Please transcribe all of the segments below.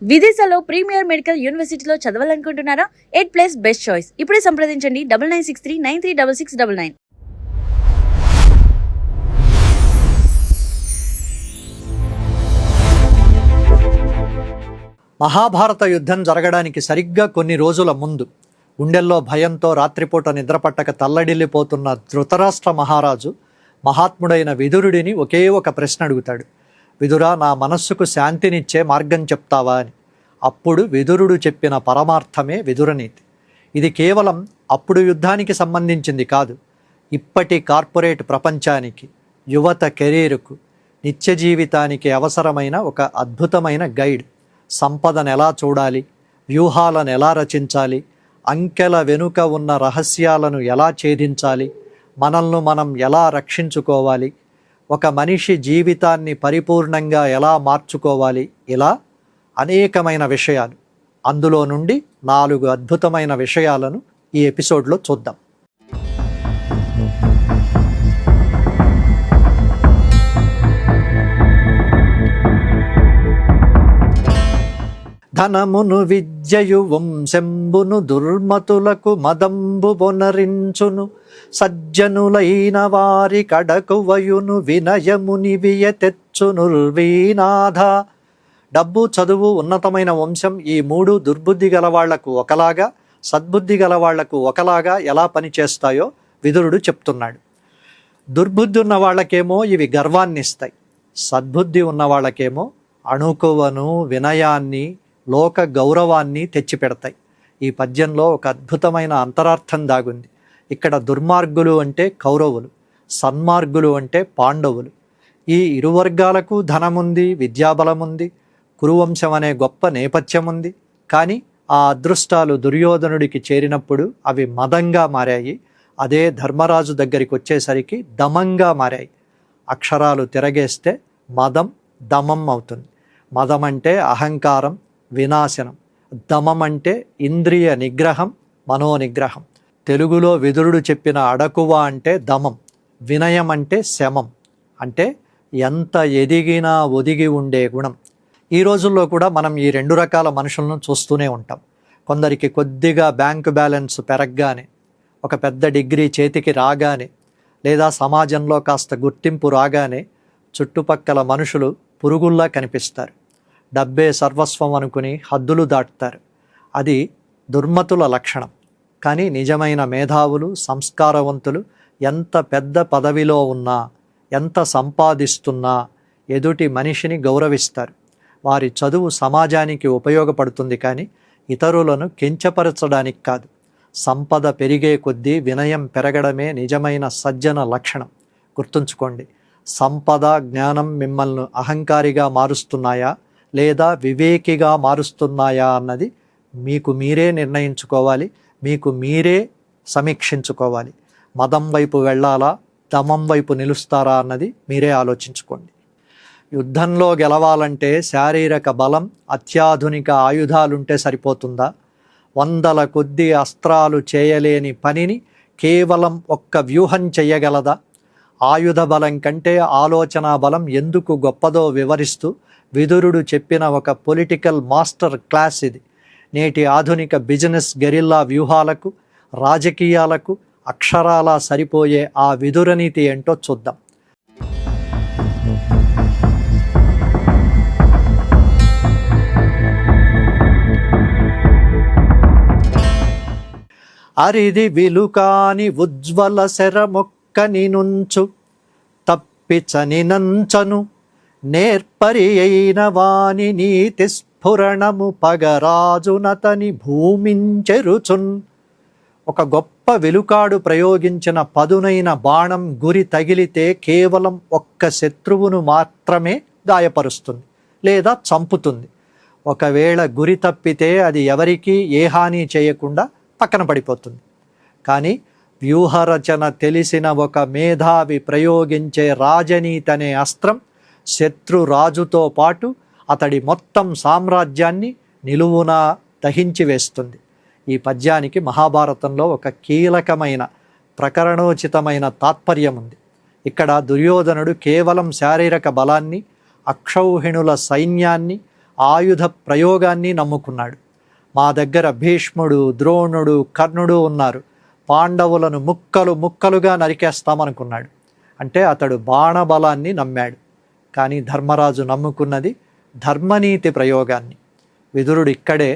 విదేశాల్లో premier medical యూనివర్సిటీలో చదవాలనుకుంటున్నారా? 8+ best choice. ఇప్పుడే సంప్రదించండి 9963936699. మహాభారత యుద్ధం జరగడానికి సరిగ్గా కొన్ని రోజుల ముందు గుండెల్లో భయంతో రాత్రిపూట నిద్రపట్టక తల్లడిల్లిపోతున్న ధృతరాష్ట్ర మహారాజు మహాత్ముడైన విదురుడిని ఒకే ఒక ప్రశ్న అడుగుతాడు. విదురా, నా మనస్సుకు శాంతినిచ్చే మార్గం చెప్తావా అని. అప్పుడు విదురుడు చెప్పిన పరమార్థమే విదురనీతి. ఇది కేవలం అప్పుడు యుద్ధానికి సంబంధించింది కాదు, ఇప్పటి కార్పొరేట్ ప్రపంచానికి, యువత కెరీర్కు, నిత్య జీవితానికి అవసరమైన ఒక అద్భుతమైన గైడ్. సంపదను ఎలా చూడాలి, వ్యూహాలను ఎలా రచించాలి, అంకెల వెనుక ఉన్న రహస్యాలను ఎలా ఛేదించాలి, మనల్ని మనం ఎలా రక్షించుకోవాలి, ఒక మనిషి జీవితాన్ని పరిపూర్ణంగా ఎలా మార్చుకోవాలి, ఇలా అనేకమైన విషయాలు. అందులో నుండి 4 అద్భుతమైన విషయాలను ఈ ఎపిసోడ్లో చూద్దాం. ధనమును విద్యయు వంశంబును దుర్మతులకు మదంబు బొనరించును, సజ్జనులైన వారి కడకువయును వినయముని వియతెచ్చునుర్వీనాథ. డబ్బు, చదువు, ఉన్నతమైన వంశం, ఈ 3 దుర్బుద్ధి గలవాళ్లకు ఒకలాగా, సద్బుద్ధి గలవాళ్లకు ఒకలాగా ఎలా పనిచేస్తాయో విదురుడు చెప్తున్నాడు. దుర్బుద్ధి ఉన్న వాళ్ళకేమో ఇవి గర్వాన్ని ఇస్తాయి, సద్బుద్ధి ఉన్న వాళ్ళకేమో అణుకువను, వినయాన్ని, లోక గౌరవాన్ని తెచ్చిపెడతాయి. ఈ పద్యంలో ఒక అద్భుతమైన అంతరార్థం దాగుంది. ఇక్కడ దుర్మార్గులు అంటే కౌరవులు, సన్మార్గులు అంటే పాండవులు. ఈ ఇరు వర్గాలకు ధనముంది, విద్యాబలముంది, కురువంశం అనే గొప్ప నేపథ్యం ఉంది. కానీ ఆ అదృష్టాలు దుర్యోధనుడికి చేరినప్పుడు అవి మదంగా మారాయి. అదే ధర్మరాజు దగ్గరికి వచ్చేసరికి దమంగా మారాయి. అక్షరాలు తిరగేస్తే మదం దమం అవుతుంది. మదం అంటే అహంకారం, వినాశనం. దమం అంటే ఇంద్రియ నిగ్రహం, మనోనిగ్రహం. తెలుగులో విదురుడు చెప్పిన అడకువ అంటే దమం, వినయం అంటే శమం, అంటే ఎంత ఎదిగినా ఒదిగి ఉండే గుణం. ఈ రోజుల్లో కూడా మనం ఈ 2 రకాల మనుషులను చూస్తూనే ఉంటాం. కొందరికి కొద్దిగా బ్యాంకు బ్యాలెన్స్ పెరగగానే, ఒక పెద్ద డిగ్రీ చేతికి రాగానే, లేదా సమాజంలో కాస్త గుర్తింపు రాగానే చుట్టుపక్కల మనుషులు పురుగుల్లా కనిపిస్తారు. డబ్బే సర్వస్వం అనుకుని హద్దులు దాటుతారు. అది దుర్మతుల లక్షణం. కానీ నిజమైన మేధావులు, సంస్కారవంతులు ఎంత పెద్ద పదవిలో ఉన్నా, ఎంత సంపాదిస్తున్నా ఎదుటి మనిషిని గౌరవిస్తారు. వారి చదువు సమాజానికి ఉపయోగపడుతుంది, కానీ ఇతరులను కించపరచడానికి కాదు. సంపద పెరిగే కొద్దీ వినయం పెరగడమే నిజమైన సజ్జన లక్షణం. గుర్తుంచుకోండి, సంపద, జ్ఞానం మిమ్మల్ని అహంకారిగా మారుస్తున్నాయా లేదా వివేకిగా మారుస్తున్నాయా అన్నది మీకు మీరే నిర్ణయించుకోవాలి, మీకు మీరే సమీక్షించుకోవాలి. మదం వైపు వెళ్ళాలా, దమం వైపు నిలుస్తారా అన్నది మీరే ఆలోచించుకోండి. యుద్ధంలో గెలవాలంటే శారీరక బలం, అత్యాధునిక ఆయుధాలుంటే సరిపోతుందా? 100ల కొద్దీ అస్త్రాలు చేయలేని పనిని కేవలం ఒక్క వ్యూహం చెయ్యగలదా? ఆయుధ బలం కంటే ఆలోచనా బలం ఎందుకు గొప్పదో వివరిస్తూ విదురుడు చెప్పిన ఒక పొలిటికల్ మాస్టర్ క్లాస్ ఇది. నేటి ఆధునిక బిజినెస్ గెరిల్లా వ్యూహాలకు, రాజకీయాలకు అక్షరాలా సరిపోయే ఆ విదురనీతి ఏంటో చూద్దాం. అరిది విలుకాని ఉజ్వల శరమొక్కని నుంచు తప్పిచనినంచను, నేర్పరి అయిన వాని నీతి స్ఫురణము పగరాజునతని భూమించెరుచున్. ఒక గొప్ప వెలుకాడు ప్రయోగించిన పదునైన బాణం గురి తగిలితే కేవలం ఒక్క శత్రువును మాత్రమే గాయపరుస్తుంది లేదా చంపుతుంది. ఒకవేళ గురి తప్పితే అది ఎవరికీ ఏ హాని చేయకుండా పక్కన పడిపోతుంది. కానీ వ్యూహరచన తెలిసిన ఒక మేధావి ప్రయోగించే రాజనీతి అనే అస్త్రం శత్రు రాజుతో పాటు అతడి మొత్తం సామ్రాజ్యాన్ని నిలువునా దహించి వేస్తుంది. ఈ పద్యానికి మహాభారతంలో ఒక కీలకమైన ప్రకరణోచితమైన తాత్పర్యం ఉంది. ఇక్కడ దుర్యోధనుడు కేవలం శారీరక బలాన్ని, అక్షౌహిణుల సైన్యాన్ని, ఆయుధ ప్రయోగాన్ని నమ్ముకున్నాడు. మా దగ్గర భీష్ముడు, ద్రోణుడు, కర్ణుడు ఉన్నారు, పాండవులను ముక్కలు ముక్కలుగా నరికేస్తామనుకున్నాడు. అంటే అతడు బాణబలాన్ని నమ్మాడు. కానీ ధర్మరాజు నమ్ముకున్నది ధర్మనీతి ప్రయోగాన్ని. విదురుడు ఇక్కడే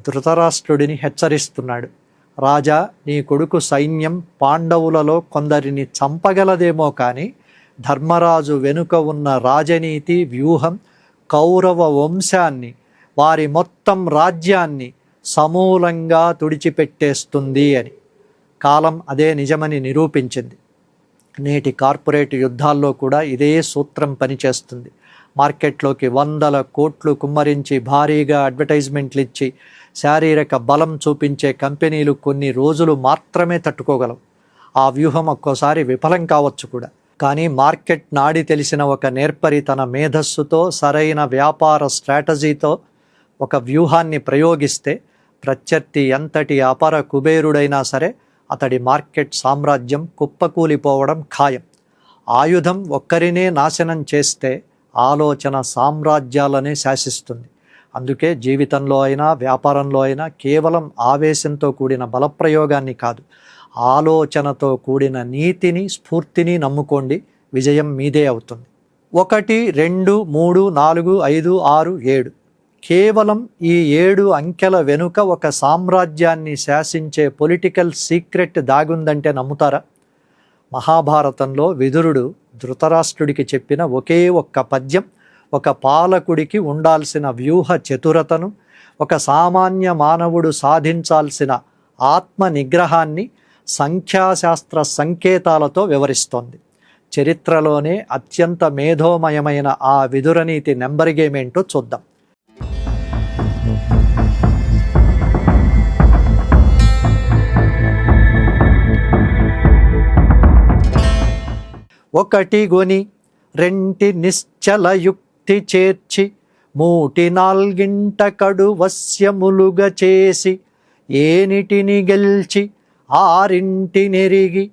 ధృతరాష్ట్రుడిని హెచ్చరిస్తున్నాడు. రాజా, నీ కొడుకు సైన్యం పాండవులలో కొందరిని చంపగలదేమో కానీ ధర్మరాజు వెనుక ఉన్న రాజనీతి వ్యూహం కౌరవ వంశాన్ని, వారి మొత్తం రాజ్యాన్ని సమూలంగా తుడిచిపెట్టేస్తుంది అని. కాలం అదే నిజమని నిరూపించింది. నేటి కార్పొరేట్ యుద్ధాల్లో కూడా ఇదే సూత్రం పనిచేస్తుంది. మార్కెట్లోకి వందల కోట్లు కుమ్మరించి భారీగా అడ్వర్టైజ్మెంట్లు ఇచ్చి శారీరక బలం చూపించే కంపెనీలు కొన్ని రోజులు మాత్రమే తట్టుకోగలవు. ఆ వ్యూహం ఒక్కోసారి విఫలం కావచ్చు కూడా. కానీ మార్కెట్ నాడి తెలిసిన ఒక నేర్పరి తన మేధస్సుతో సరైన వ్యాపార స్ట్రాటజీతో ఒక వ్యూహాన్ని ప్రయోగిస్తే ప్రత్యర్థి ఎంతటి అపర కుబేరుడైనా సరే అతడి మార్కెట్ సామ్రాజ్యం కుప్పకూలిపోవడం ఖాయం. ఆయుధం ఒక్కరినే నాశనం చేస్తే ఆలోచన సామ్రాజ్యాలనే శాసిస్తుంది. అందుకే జీవితంలో అయినా వ్యాపారంలో అయినా కేవలం ఆవేశంతో కూడిన బలప్రయోగాన్ని కాదు, ఆలోచనతో కూడిన నీతిని, స్ఫూర్తిని నమ్ముకోండి. విజయం మీదే అవుతుంది. 1, 2, 3, 4, 5, 6, 7 కేవలం ఈ 7 అంకెల వెనుక ఒక సామ్రాజ్యాన్ని శాసించే పొలిటికల్ సీక్రెట్ దాగుందంటే నమ్ముతారా? మహాభారతంలో విదురుడు ధృతరాష్ట్రుడికి చెప్పిన ఒకే ఒక్క పద్యం ఒక పాలకుడికి ఉండాల్సిన వ్యూహ చతురతను, ఒక సామాన్య మానవుడు సాధించాల్సిన ఆత్మ నిగ్రహాన్ని సంఖ్యాశాస్త్ర సంకేతాలతో వివరిస్తోంది. చరిత్రలోనే అత్యంత మేధోమయమైన ఆ విదురనీతి నెంబర్ గేమ్ ఏంటో చూద్దాం. ఒకటి గొని రెంటి నిశ్చలయుక్తి చేర్చి 3-4 కడు వశ్యములుగ చేసి ఏనిటిని గెల్చి 6 నెరిగి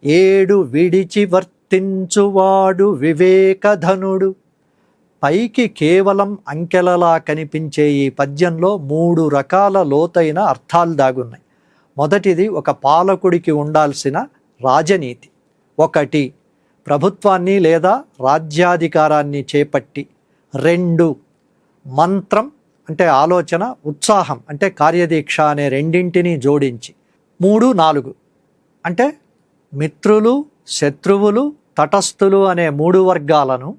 7 విడిచి వర్తించువాడు వివేకధనుడు. పైకి కేవలం అంకెలలా కనిపించే ఈ పద్యంలో 3 రకాల లోతైన అర్థాలు దాగున్నాయి. మొదటిది ఒక పాలకుడికి ఉండాల్సిన రాజనీతి. 1 ప్రభుత్వాన్ని లేదా రాజ్యాధికారాన్ని చేపట్టి, 2 మంత్రం అంటే ఆలోచన, ఉత్సాహం అంటే కార్యదీక్ష అనే రెండింటినీ జోడించి, 3, 4 అంటే మిత్రులు, శత్రువులు, తటస్థులు అనే 3 వర్గాలను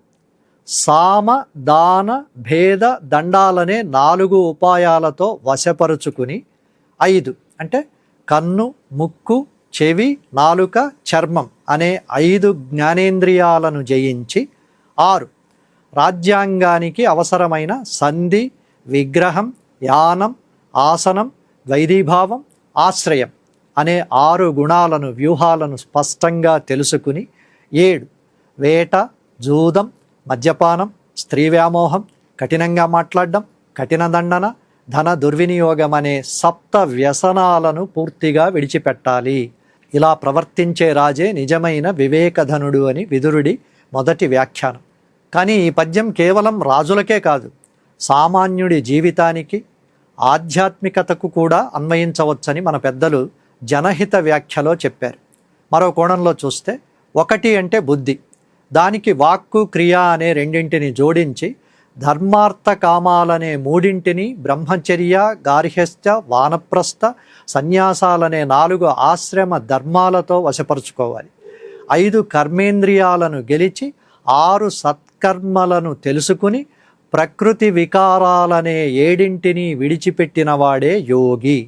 సామ, దాన, భేద, దండాలనే 4 ఉపాయాలతో వశపరుచుకుని, 5 అంటే కన్ను, ముక్కు, చెవి, నాలుక, చర్మం అనే 5 జ్ఞానేంద్రియాలను జయించి, 6 రాజ్యాంగానికి అవసరమైన సంధి, విగ్రహం, యానం, ఆసనం, వైదీభావం, ఆశ్రయం అనే 6 గుణాలను, వ్యూహాలను స్పష్టంగా తెలుసుకుని, 7 వేట, జూదం, మద్యపానం, స్త్రీ వ్యామోహం, కఠినంగా మాట్లాడడం, కఠిన దండన, ధన దుర్వినియోగం అనే 7 వ్యసనాలను పూర్తిగా విడిచిపెట్టాలి. ఇలా ప్రవర్తించే రాజే నిజమైన వివేకధనుడు అని విదురుడి మొదటి వ్యాఖ్యానం. కానీ ఈ పద్యం కేవలం రాజులకే కాదు, సామాన్యుడి జీవితానికి, ఆధ్యాత్మికతకు కూడా అన్వయించవచ్చని మన పెద్దలు జనహిత వ్యాఖ్యలో చెప్పారు. మరో కోణంలో చూస్తే 1 అంటే బుద్ధి, దానికి వాక్కు, క్రియ అనే 2 జోడించి ధర్మార్థ కామాలనే 3 బ్రహ్మచర్య, గార్హస్థ్య, వానప్రస్థ, సన్యాసాలనే 4 ఆశ్రమ ధర్మాలతో వశపరుచుకోవాలి. 5 కర్మేంద్రియాలను గెలిచి 6 సత్కర్మలను తెలుసుకుని ప్రకృతి వికారాలనే 7 విడిచిపెట్టినవాడే యోగి.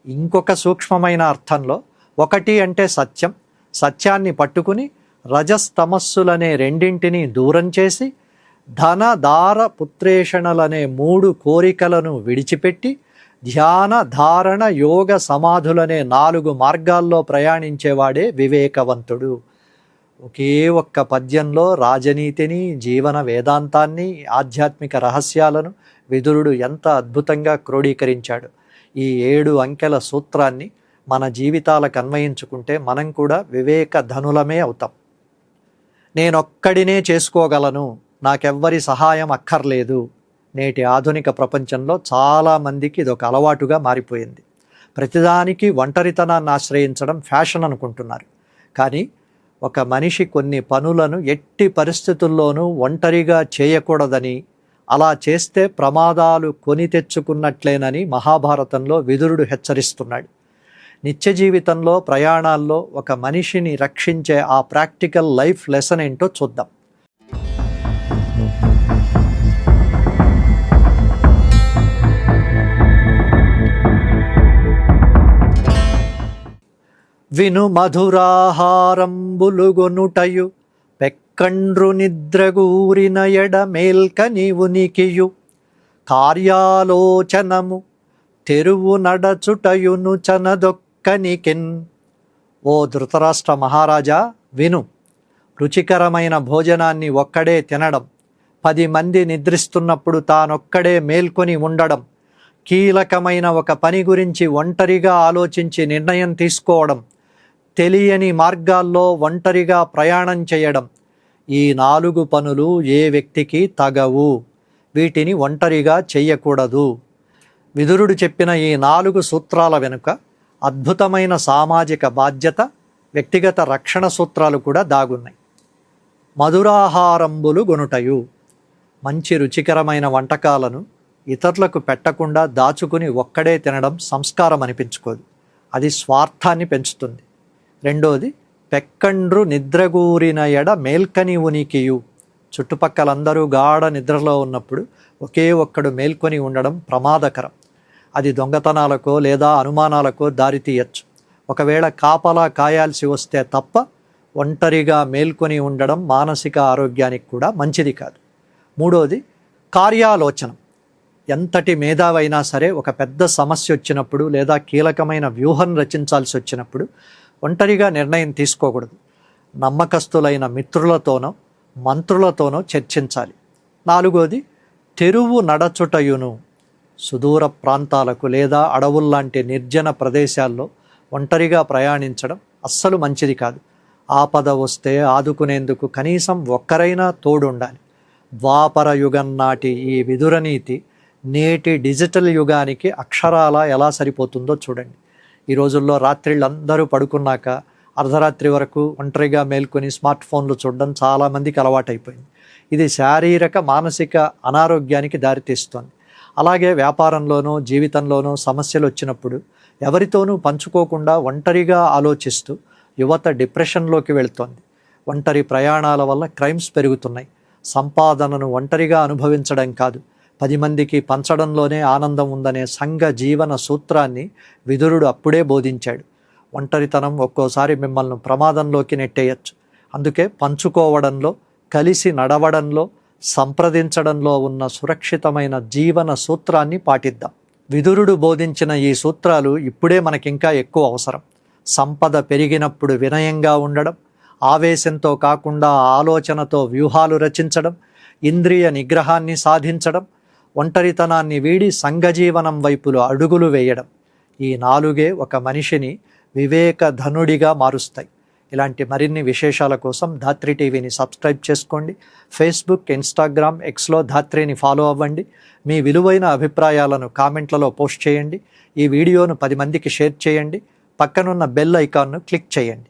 ఇంకొక సూక్ష్మమైన అర్థంలో 1 అంటే సత్యం, సత్యాన్ని పట్టుకుని రజస్తమస్సులనే 2 దూరం చేసి ధన, దార, పుత్రేషణలనే 3 కోరికలను విడిచిపెట్టి ధ్యాన, ధారణ, యోగ, సమాధులనే 4 మార్గాల్లో ప్రయాణించేవాడే వివేకవంతుడు. ఒకే ఒక్క పద్యంలో రాజనీతిని, జీవన వేదాంతాన్ని, ఆధ్యాత్మిక రహస్యాలను విదురుడు ఎంత అద్భుతంగా క్రోడీకరించాడు. ఈ 7 అంకెల సూత్రాన్ని మన జీవితాలకు అన్వయించుకుంటే మనం కూడా వివేక ధనులమే అవుతాం. నేనొక్కడినే చేసుకోగలను, నాకెవ్వరి సహాయం అక్కర్లేదు, నేటి ఆధునిక ప్రపంచంలో చాలామందికి ఇది ఒక అలవాటుగా మారిపోయింది. ప్రతిదానికి ఒంటరితనాన్ని ఆశ్రయించడం ఫ్యాషన్ అనుకుంటున్నారు. కానీ ఒక మనిషి కొన్ని పనులను ఎట్టి పరిస్థితుల్లోనూ ఒంటరిగా చేయకూడదని, అలా చేస్తే ప్రమాదాలు కొని తెచ్చుకున్నట్లేనని మహాభారతంలో విదురుడు హెచ్చరిస్తున్నాడు. నిత్య జీవితంలో ప్రయాణాల్లో ఒక మనిషిని రక్షించే ఆ ప్రాక్టికల్ లైఫ్ లెసన్ ఏంటో చూద్దాం. విను మధురాహారంబులుగొనుటయు పెక్కండ్రు నిద్రగూరిన ఎడ మేల్కని ఉనికియు కార్యాలోచనము తెరువు నడచుటయును చనదొక్కనికెన్. ఓ ధృతరాష్ట్ర మహారాజా, విను. రుచికరమైన భోజనాన్ని ఒక్కడే తినడం, 10 మంది నిద్రిస్తున్నప్పుడు తానొక్కడే మేల్కొని ఉండడం, కీలకమైన ఒక పని గురించి ఒంటరిగా ఆలోచించి నిర్ణయం తీసుకోవడం, తెలియని మార్గాల్లో ఒంటరిగా ప్రయాణం చేయడం, ఈ 4 పనులు ఏ వ్యక్తికి తగవు. వీటిని ఒంటరిగా చెయ్యకూడదు. విదురుడు చెప్పిన ఈ 4 సూత్రాల వెనుక అద్భుతమైన సామాజిక బాధ్యత, వ్యక్తిగత రక్షణ సూత్రాలు కూడా దాగున్నాయి. మధురాహారంబులు గొనుటయు, మంచి రుచికరమైన వంటకాలను ఇతరులకు పెట్టకుండా దాచుకుని ఒక్కడే తినడం సంస్కారం అనిపించుకోదు, అది స్వార్థాన్ని పెంచుతుంది. రెండోది, పెక్కండ్రు నిద్రగూరిన ఎడ మేల్కని ఉనికియు, చుట్టుపక్కలందరూ గాఢ నిద్రలో ఉన్నప్పుడు ఒకే ఒక్కడు మేల్కొని ఉండడం ప్రమాదకరం. అది దొంగతనాలకో లేదా అనుమానాలకో దారితీయచ్చు. ఒకవేళ కాపలా కాయాల్సి వస్తే తప్ప ఒంటరిగా మేల్కొని ఉండడం మానసిక ఆరోగ్యానికి కూడా మంచిది కాదు. మూడోది, కార్యాలోచనం. ఎంతటి మేధావైనా సరే ఒక పెద్ద సమస్య వచ్చినప్పుడు లేదా కీలకమైన వ్యూహం రచించాల్సి వచ్చినప్పుడు ఒంటరిగా నిర్ణయం తీసుకోకూడదు. నమ్మకస్తులైన మిత్రులతోనో మంత్రులతోనో చర్చించాలి. నాలుగోది, తెరువు నడచుటయును. సుదూర ప్రాంతాలకు లేదా అడవుల్లాంటి నిర్జన ప్రదేశాల్లో ఒంటరిగా ప్రయాణించడం అస్సలు మంచిది కాదు. ఆపద వస్తే ఆదుకునేందుకు కనీసం ఒక్కరైనా తోడుండాలి. ద్వాపర యుగం నాటి ఈ విదురనీతి నేటి డిజిటల్ యుగానికి అక్షరాల ఎలా సరిపోతుందో చూడండి. ఈ రోజుల్లో రాత్రిళ్ళందరూ పడుకున్నాక అర్ధరాత్రి వరకు ఒంటరిగా మేల్కొని స్మార్ట్ ఫోన్లు చూడడం చాలామందికి అలవాటైపోయింది. ఇది శారీరక మానసిక అనారోగ్యానికి దారితీస్తుంది. అలాగే వ్యాపారంలోనూ జీవితంలోనూ సమస్యలు వచ్చినప్పుడు ఎవరితోనూ పంచుకోకుండా ఒంటరిగా ఆలోచిస్తూ యువత డిప్రెషన్లోకి వెళుతోంది. ఒంటరి ప్రయాణాల వల్ల క్రైమ్స్ పెరుగుతున్నాయి. సంపాదనను ఒంటరిగా అనుభవించడం కాదు, 10 మందికి పంచడంలోనే ఆనందం ఉందనే సంఘ జీవన సూత్రాన్ని విదురుడు అప్పుడే బోధించాడు. ఒంటరితనం ఒక్కోసారి మిమ్మల్ని ప్రమాదంలోకి నెట్టేయచ్చు. అందుకే పంచుకోవడంలో, కలిసి నడవడంలో, సంప్రదించడంలో ఉన్న సురక్షితమైన జీవన సూత్రాన్ని పాటిద్దాం. విదురుడు బోధించిన ఈ సూత్రాలు ఇప్పుడే మనకింకా ఎక్కువ అవసరం. సంపద పెరిగినప్పుడు వినయంగా ఉండడం, ఆవేశంతో కాకుండా ఆలోచనతో వ్యూహాలు రచించడం, ఇంద్రియ నిగ్రహాన్ని సాధించడం, ఒంటరితనాన్ని వీడి సంఘజీవనం వైపులో అడుగులు వేయడం, ఈ 4 ఒక మనిషిని వివేకధనుడిగా మారుస్తాయి. ఇలాంటి మరిన్ని విశేషాల కోసం ధాత్రి టీవీని సబ్స్క్రైబ్ చేసుకోండి. ఫేస్బుక్, ఇన్స్టాగ్రామ్, ఎక్స్లో ధాత్రిని ఫాలో అవ్వండి. మీ విలువైన అభిప్రాయాలను కామెంట్లలో పోస్ట్ చేయండి. ఈ వీడియోను 10 మందికి షేర్ చేయండి. పక్కనున్న బెల్ ఐకాన్ను క్లిక్ చేయండి.